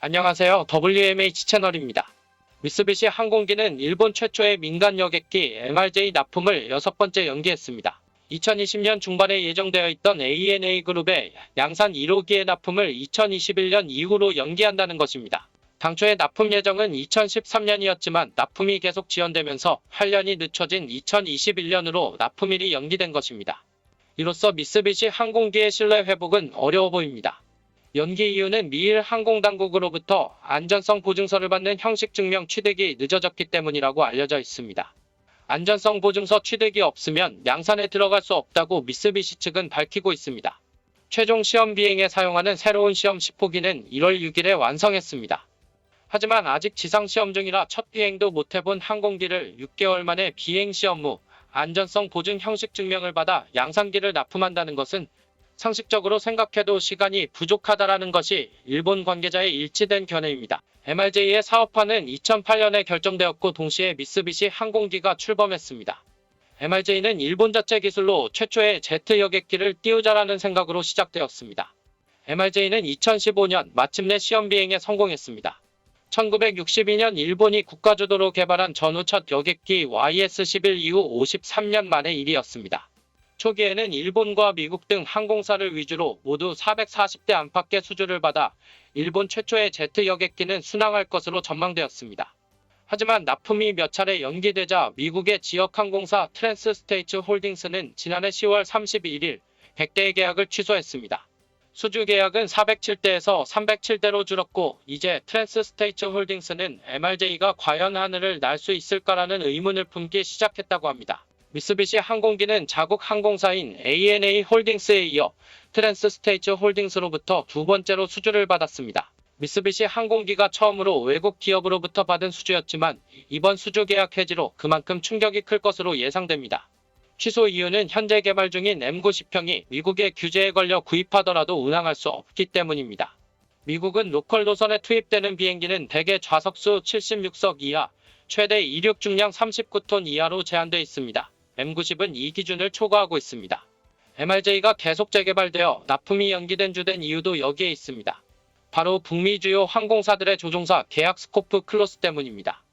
안녕하세요. WMH 채널입니다. 미쓰비시 항공기는 일본 최초의 민간 여객기 MRJ 납품을 6번째 연기했습니다. 2020년 중반에 예정되어 있던 ANA 그룹의 양산 1호기의 납품을 2021년 이후로 연기한다는 것입니다. 당초의 납품 예정은 2013년이었지만 납품이 계속 지연되면서 8년이 늦춰진 2021년으로 납품일이 연기된 것입니다. 이로써 미쓰비시 항공기의 신뢰 회복은 어려워 보입니다. 연기 이유는 미일 항공당국으로부터 안전성 보증서를 받는 형식 증명 취득이 늦어졌기 때문이라고 알려져 있습니다. 안전성 보증서 취득이 없으면 양산에 들어갈 수 없다고 미쓰비시 측은 밝히고 있습니다. 최종 시험 비행에 사용하는 새로운 시험 10호기는 1월 6일에 완성했습니다. 하지만 아직 지상 시험 중이라 첫 비행도 못해본 항공기를 6개월 만에 비행 시험 후 안전성 보증 형식 증명을 받아 양산기를 납품한다는 것은 상식적으로 생각해도 시간이 부족하다라는 것이 일본 관계자의 일치된 견해입니다. MRJ의 사업화는 2008년에 결정되었고 동시에 미쓰비시 항공기가 출범했습니다. MRJ는 일본 자체 기술로 최초의 제트 여객기를 띄우자라는 생각으로 시작되었습니다. MRJ는 2015년 마침내 시험 비행에 성공했습니다. 1962년 일본이 국가주도로 개발한 전후 첫 여객기 YS-11 이후 53년 만의 일이었습니다. 초기에는 일본과 미국 등 항공사를 위주로 모두 440대 안팎의 수주를 받아 일본 최초의 제트 여객기는 순항할 것으로 전망되었습니다. 하지만 납품이 몇 차례 연기되자 미국의 지역 항공사 트랜스스테이츠 홀딩스는 지난해 10월 31일 100대의 계약을 취소했습니다. 수주 계약은 407대에서 307대로 줄었고 이제 트랜스스테이츠 홀딩스는 MRJ가 과연 하늘을 날 수 있을까라는 의문을 품기 시작했다고 합니다. 미쓰비시 항공기는 자국 항공사인 ANA 홀딩스에 이어 트랜스스테이츠 홀딩스로부터 두 번째로 수주를 받았습니다. 미쓰비시 항공기가 처음으로 외국 기업으로부터 받은 수주였지만 이번 수주 계약 해지로 그만큼 충격이 클 것으로 예상됩니다. 취소 이유는 현재 개발 중인 M90형이 미국의 규제에 걸려 구입하더라도 운항할 수 없기 때문입니다. 미국은 로컬 노선에 투입되는 비행기는 대개 좌석수 76석 이하, 최대 이륙 중량 39톤 이하로 제한되어 있습니다. M90은 이 기준을 초과하고 있습니다. MRJ가 계속 재개발되어 납품이 연기된 주된 이유도 여기에 있습니다. 바로 북미 주요 항공사들의 조종사 계약 스코프 클로스 때문입니다.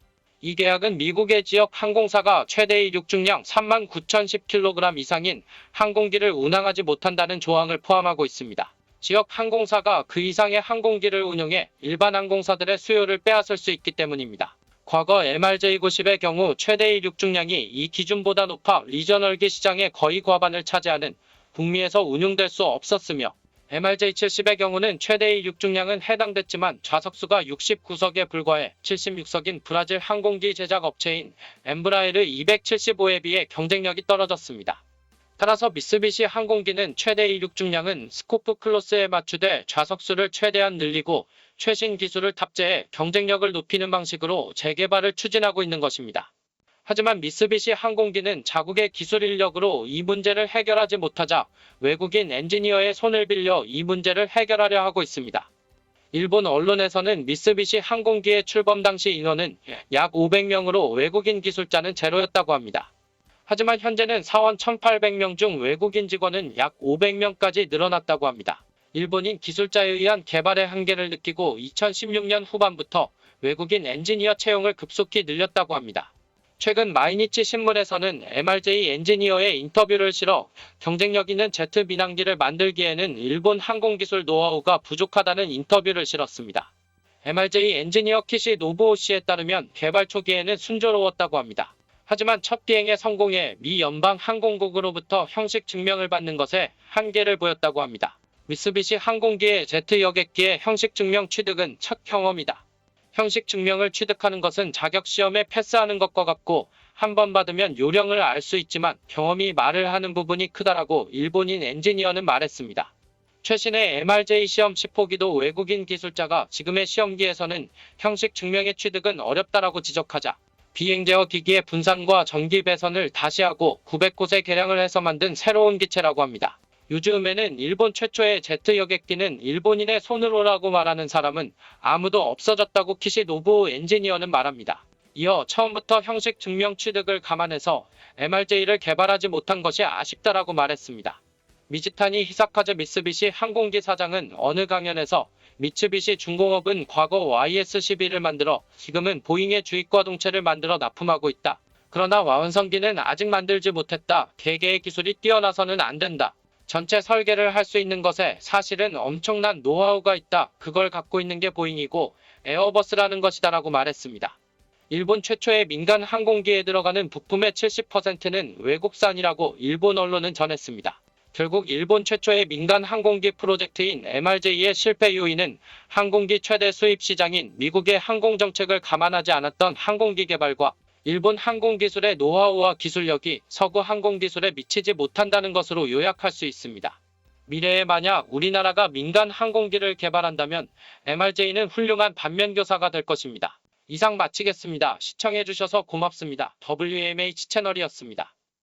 이 계약은 미국의 지역 항공사가 최대 이륙 중량 39,010kg 이상인 항공기를 운항하지 못한다는 조항을 포함하고 있습니다. 지역 항공사가 그 이상의 항공기를 운용해 일반 항공사들의 수요를 빼앗을 수 있기 때문입니다. 과거 MRJ-90의 경우 최대 이륙 중량이 이 기준보다 높아 리저널기 시장의 거의 과반을 차지하는 북미에서 운용될 수 없었으며 MRJ-70의 경우는 최대 이륙 중량은 해당됐지만 좌석수가 69석에 불과해 76석인 브라질 항공기 제작 업체인 엠브라에르 275에 비해 경쟁력이 떨어졌습니다. 따라서 미쓰비시 항공기는 최대 이륙 중량은 스코프 클로스에 맞추되 좌석수를 최대한 늘리고 최신 기술을 탑재해 경쟁력을 높이는 방식으로 재개발을 추진하고 있는 것입니다. 하지만 미쓰비시 항공기는 자국의 기술 인력으로 이 문제를 해결하지 못하자 외국인 엔지니어의 손을 빌려 이 문제를 해결하려 하고 있습니다. 일본 언론에서는 미쓰비시 항공기의 출범 당시 인원은 약 500명으로 외국인 기술자는 제로였다고 합니다. 하지만 현재는 사원 1,800명 중 외국인 직원은 약 500명까지 늘어났다고 합니다. 일본인 기술자에 의한 개발의 한계를 느끼고 2016년 후반부터 외국인 엔지니어 채용을 급속히 늘렸다고 합니다. 최근 마이니치 신문에서는 MRJ 엔지니어의 인터뷰를 실어 경쟁력 있는 제트 민항기를 만들기에는 일본 항공기술 노하우가 부족하다는 인터뷰를 실었습니다. MRJ 엔지니어 키시 노부오 씨에 따르면 개발 초기에는 순조로웠다고 합니다. 하지만 첫 비행에 성공해 미 연방 항공국으로부터 형식 증명을 받는 것에 한계를 보였다고 합니다. 미쓰비시 항공기의 제트 여객기의 형식 증명 취득은 첫 경험이다. 형식 증명을 취득하는 것은 자격 시험에 패스하는 것과 같고 한 번 받으면 요령을 알 수 있지만 경험이 말을 하는 부분이 크다라고 일본인 엔지니어는 말했습니다. 최신의 MRJ 시험 10호기도 외국인 기술자가 지금의 시험기에서는 형식 증명의 취득은 어렵다라고 지적하자 비행 제어 기기의 분산과 전기 배선을 다시 하고 900곳에 개량을 해서 만든 새로운 기체라고 합니다. 요즘에는 일본 최초의 제트 여객기는 일본인의 손으로라고 말하는 사람은 아무도 없어졌다고 키시 노부오 엔지니어는 말합니다. 이어 처음부터 형식 증명 취득을 감안해서 MRJ를 개발하지 못한 것이 아쉽다라고 말했습니다. 미즈타니 히사카즈 미쓰비시 항공기 사장은 어느 강연에서 미츠비시 중공업은 과거 YS-11을 만들어 지금은 보잉의 주익과 동체를 만들어 납품하고 있다. 그러나 와운성기는 아직 만들지 못했다. 개개의 기술이 뛰어나서는 안 된다. 전체 설계를 할 수 있는 것에 사실은 엄청난 노하우가 있다. 그걸 갖고 있는 게 보잉이고 에어버스라는 것이다라고 말했습니다. 일본 최초의 민간 항공기에 들어가는 부품의 70%는 외국산이라고 일본 언론은 전했습니다. 결국 일본 최초의 민간 항공기 프로젝트인 MRJ의 실패 요인은 항공기 최대 수입 시장인 미국의 항공정책을 감안하지 않았던 항공기 개발과 일본 항공기술의 노하우와 기술력이 서구 항공기술에 미치지 못한다는 것으로 요약할 수 있습니다. 미래에 만약 우리나라가 민간 항공기를 개발한다면 MRJ는 훌륭한 반면교사가 될 것입니다. 이상 마치겠습니다. 시청해주셔서 고맙습니다. WMH 채널이었습니다.